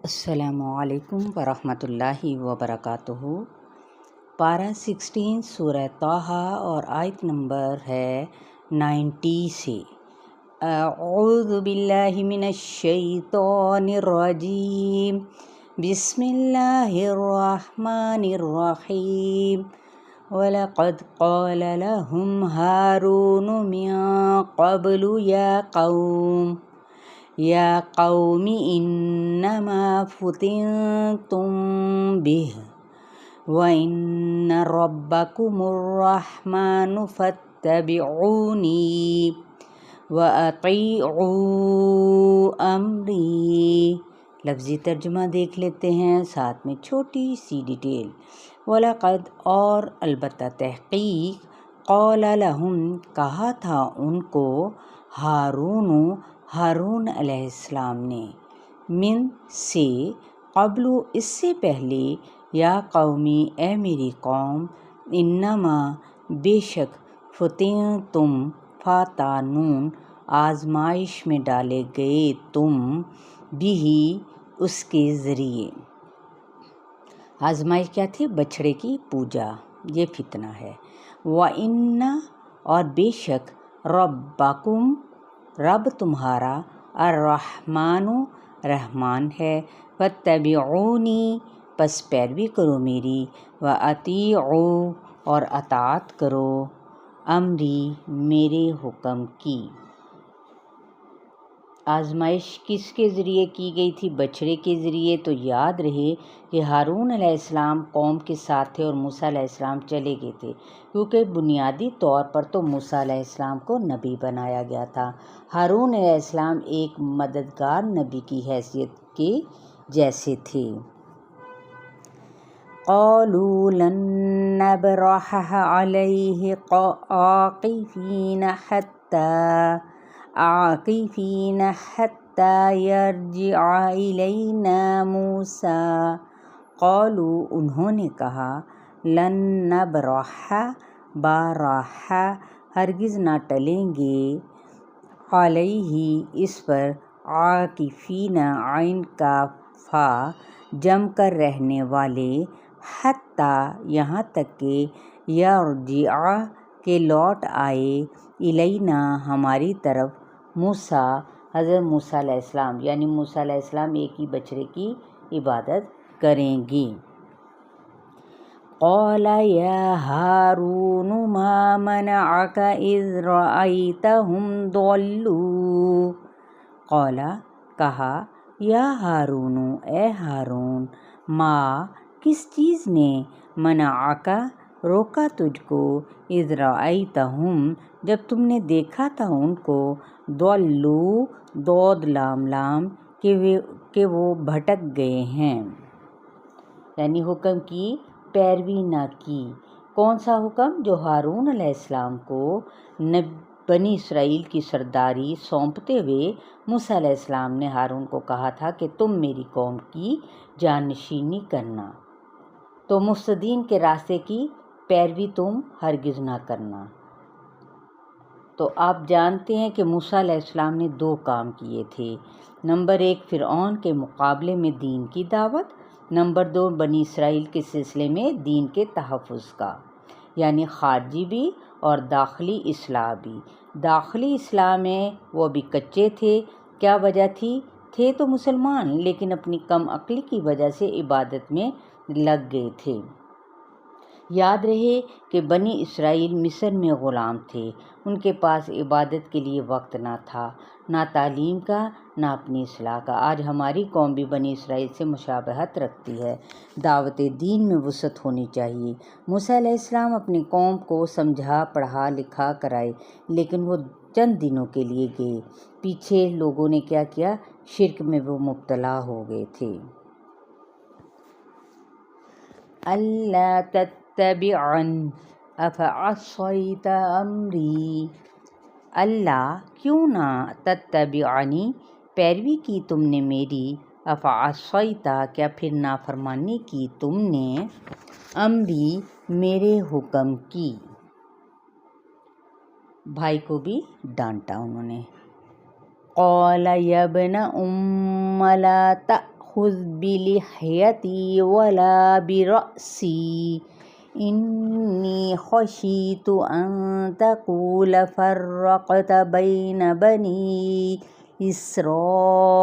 السلام علیکم ورحمۃ اللہ وبرکاتہ۔ پارہ 16 سورہ طٰہٰ اور آیت نمبر ہے 90 سے۔ اعوذ باللہ من الشیطان الرجیم، بسم اللہ الرحمن الرحیم۔ وَلَقَدْ قَالَ لَهُمْ هَارُونُ مِن قَبْلُ یا قوم انما فتنتم به وان ربکم الرحمن فاتبعونی واطیعوا امری۔ لفظی ترجمہ دیکھ لیتے ہیں، ساتھ میں چھوٹی سی ڈیٹیل۔ وَلَقَدْ اور البتہ تحقیق، قَالَ لَهُمْ کہا تھا ان کو، ہارون علیہ السلام نے، من سے، قبل اس سے پہلے، یا قومی اے میری قوم، انما بے شک، فتنتم فاتانون آزمائش میں ڈالے گئے تم، بھی اس کے ذریعے۔ آزمائش کیا تھی؟ بچھڑے کی پوجا، یہ فتنہ ہے۔ وَإِنَّ اور بے شک، ربکم رب تمہارا، الرحمن رحمان ہے، فاتبعونی پس پیروی کرو میری، واطیعوا اور اطاعت کرو، امری میرے حکم کی۔ آزمائش کس کے ذریعے کی گئی تھی؟ بچھڑے کے ذریعے۔ تو یاد رہے کہ ہارون علیہ السلام قوم کے ساتھ تھے اور موسیٰ علیہ السلام چلے گئے تھے، کیونکہ بنیادی طور پر تو موسیٰ علیہ السلام کو نبی بنایا گیا تھا۔ ہارون علیہ السلام ایک مددگار نبی کی حیثیت کے جیسے تھے۔ قالوا لن نبرح علیہ عاکفین حتی یرجع الینا موسیٰ۔ قالوا انہوں نے کہا، لن نبرح بارح ہرگز نہ ٹلیں گے، علیہ اس پر، عاکفین عین کا فا جم کر رہنے والے، حتی یہاں تک کہ، یرجع کہ لوٹ آئے، الینا ہماری طرف، موسیٰ حضرت موسیٰ علیہ السلام، یعنی موسیٰ علیہ السلام ایک ہی بچڑے کی عبادت کریں گے۔ قال یا ہارون ما منعک اذ رأیتہم ضلوا۔ قال کہا، یا ہارون اے ہارون، ما کس چیز نے، منعک روکا تجھ کو، اذ رأیتہم جب تم نے دیکھا تھا ان کو، ضلوا ضاد لام کہ وہ بھٹک گئے ہیں، یعنی حکم کی پیروی نہ کی۔ کون سا حکم؟ جو ہارون علیہ السلام کو بنی اسرائیل کی سرداری سونپتے ہوئے موسیٰ علیہ السلام نے ہارون کو کہا تھا کہ تم میری قوم کی جانشینی کرنا، تو مفسدین کے راستے کی پیروی تم ہرگز نہ کرنا۔ تو آپ جانتے ہیں کہ موسیٰ علیہ السلام نے 2 کام کیے تھے۔ نمبر 1 فرعون کے مقابلے میں دین کی دعوت، نمبر 2 بنی اسرائیل کے سلسلے میں دین کے تحفظ کا، یعنی خارجی بھی اور داخلی اصلاح بھی۔ داخلی اصلاح میں وہ بھی کچے تھے، کیا وجہ تھی؟ تھے تو مسلمان لیکن اپنی کم عقلی کی وجہ سے عبادت میں لگ گئے تھے۔ یاد رہے کہ بنی اسرائیل مصر میں غلام تھے، ان کے پاس عبادت کے لیے وقت نہ تھا، نہ تعلیم کا، نہ اپنی اصلاح کا۔ آج ہماری قوم بھی بنی اسرائیل سے مشابہت رکھتی ہے، دعوت دین میں وسعت ہونی چاہیے۔ موسیٰ علیہ السلام اپنی قوم کو سمجھا پڑھا لکھا کرائے، لیکن وہ چند دنوں کے لیے گئے، پیچھے لوگوں نے کیا کیا؟ شرک میں وہ مبتلا ہو گئے تھے۔ اللہ تتبعن افعصیت امری، اللہ کیوں نہ، تتبعنی پیروی کی تم نے میری، افعصیت کیا پھر نافرمانی کی تم نے، امری میرے حکم کی۔ بھائی کو بھی ڈانٹا انہوں نے۔ قال یا ابن ام لا تأخذ بلحيتي ولا برأسي إني خشيت أن تقول فرقت بين بني إسرائيل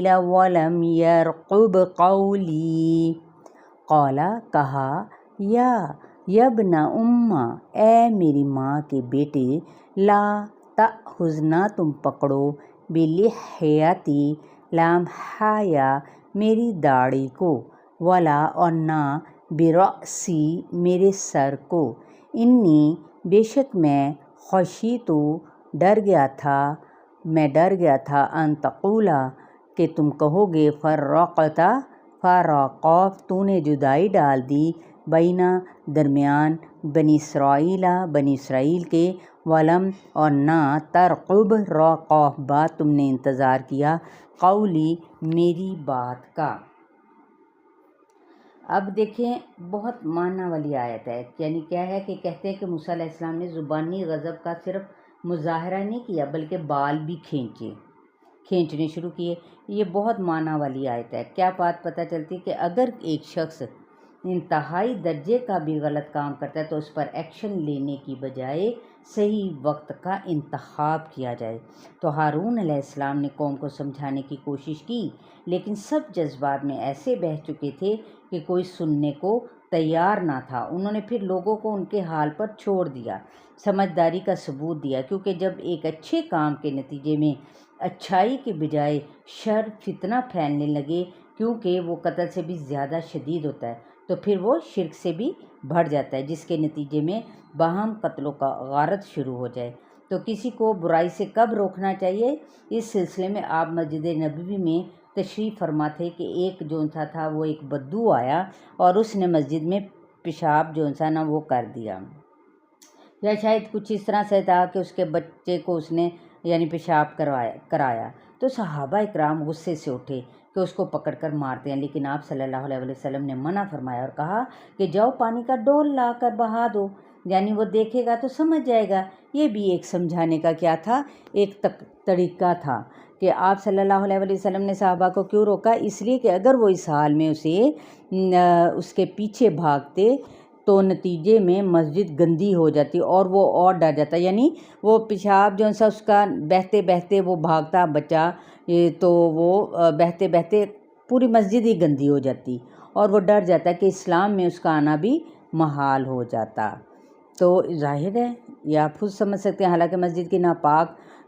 ولم يرقب قولی. قال کہا یا ابن امّا اے میری ماں کے بیٹے، لا تأخذ نہ تم پکڑو بلحیتی لام حایا میری داڑھی کو، ولا اور نہ برأسی میرے سر کو، انی بے شک میں خشیتو ڈر گیا تھا ان تقولا کہ تم کہو گے فرقتا فراقاف تو نے جدائی ڈال دی، بینا درمیان بنی اسرائیل کے، ولم اور نہ ترقب را قاف بات تم نے انتظار کیا، قولی میری بات کا. اب دیکھیں بہت معنی والی آیت ہے. یعنی کیا ہے کہ کہتے ہیں کہ موسیٰ علیہ السلام نے زبانی غضب کا صرف مظاہرہ نہیں کیا بلکہ بال بھی کھینچنے شروع کیے. یہ بہت معنی والی آیت ہے. کیا بات پتہ چلتی کہ اگر ایک شخص انتہائی درجے کا بھی غلط کام کرتا ہے تو اس پر ایکشن لینے کی بجائے صحیح وقت کا انتخاب کیا جائے. تو ہارون علیہ السلام نے قوم کو سمجھانے کی کوشش کی، لیکن سب جذبات میں ایسے بہہ چکے تھے کہ کوئی سننے کو تیار نہ تھا. انہوں نے پھر لوگوں کو ان کے حال پر چھوڑ دیا، سمجھداری کا ثبوت دیا، کیونکہ جب ایک اچھے کام کے نتیجے میں اچھائی کے بجائے شر فتنہ پھیلنے لگے، کیونکہ وہ قتل سے بھی زیادہ شدید ہوتا ہے، تو پھر وہ شرک سے بھی بڑھ جاتا ہے، جس کے نتیجے میں باہم قتل و غارت شروع ہو جائے. تو کسی کو برائی سے کب روکنا چاہیے؟ اس سلسلے میں آپ مسجد نبوی میں تشریف فرما تھے کہ ایک جونسا تھا، وہ ایک بدو آیا اور اس نے مسجد میں پیشاب جونسا نہ وہ کر دیا، یا شاید کچھ اس طرح سے تھا کہ اس کے بچے کو اس نے یعنی پیشاب کرایا. تو صحابہ اکرام غصے سے اٹھے کہ اس کو پکڑ کر مارتے ہیں، لیکن آپ صلی اللہ علیہ وسلم نے منع فرمایا اور کہا کہ جاؤ پانی کا ڈول لا کر بہا دو، یعنی وہ دیکھے گا تو سمجھ جائے گا. یہ بھی ایک سمجھانے کا کیا تھا، ایک طریقہ تھا کہ آپ صلی اللہ علیہ وسلم نے صحابہ کو کیوں روکا؟ اس لیے کہ اگر وہ اس حال میں اس کے پیچھے بھاگتے تو نتیجے میں مسجد گندی ہو جاتی اور وہ اور ڈر جاتا، یعنی وہ پیشاب جو سا اس کا بہتے بہتے وہ بھاگتا بچا تو وہ بہتے بہتے پوری مسجد ہی گندی ہو جاتی اور وہ ڈر جاتا کہ اسلام میں اس کا آنا بھی محال ہو جاتا. تو ظاہر ہے یہ آپ خود سمجھ سکتے ہیں، حالانکہ مسجد کی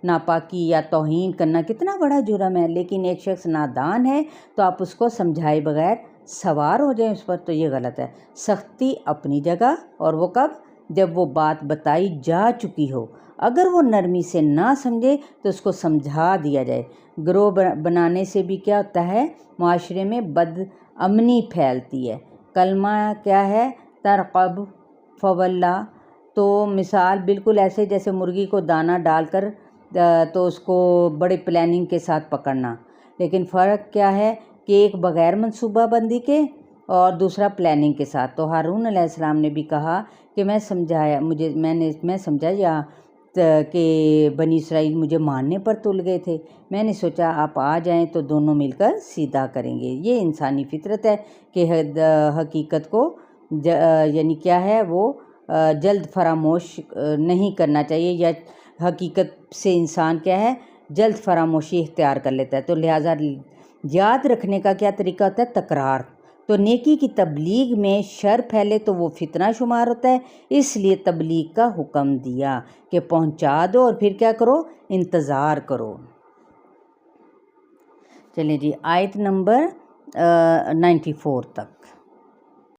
ناپاکی یا توہین کرنا کتنا بڑا جرم ہے، لیکن ایک شخص نادان ہے تو آپ اس کو سمجھائے بغیر سوار ہو جائیں اس پر، تو یہ غلط ہے. سختی اپنی جگہ، اور وہ کب؟ جب وہ بات بتائی جا چکی ہو. اگر وہ نرمی سے نہ سمجھے تو اس کو سمجھا دیا جائے. گروہ بنانے سے بھی کیا ہوتا ہے، معاشرے میں بد امنی پھیلتی ہے. کلمہ کیا ہے، ترقب فولا. تو مثال بالکل ایسے جیسے مرغی کو دانہ ڈال کر تو اس کو بڑے پلاننگ کے ساتھ پکڑنا، لیکن فرق کیا ہے کہ ایک بغیر منصوبہ بندی کے اور دوسرا پلاننگ کے ساتھ. تو ہارون علیہ السلام نے بھی کہا کہ میں سمجھا یا کہ بنی اسرائیل مجھے مارنے پر تل گئے تھے، میں نے سوچا آپ آ جائیں تو دونوں مل کر سیدھا کریں گے. یہ انسانی فطرت ہے کہ حقیقت کو یعنی کیا ہے وہ جلد فراموش نہیں کرنا چاہیے، یا حقیقت سے انسان کیا ہے جلد فراموشی اختیار کر لیتا ہے. تو لہٰذا یاد رکھنے کا کیا طریقہ ہوتا ہے، تکرار. تو نیکی کی تبلیغ میں شر پھیلے تو وہ فتنہ شمار ہوتا ہے، اس لیے تبلیغ کا حکم دیا کہ پہنچا دو اور پھر کیا کرو، انتظار کرو. چلیں جی آیت نمبر 94 تک.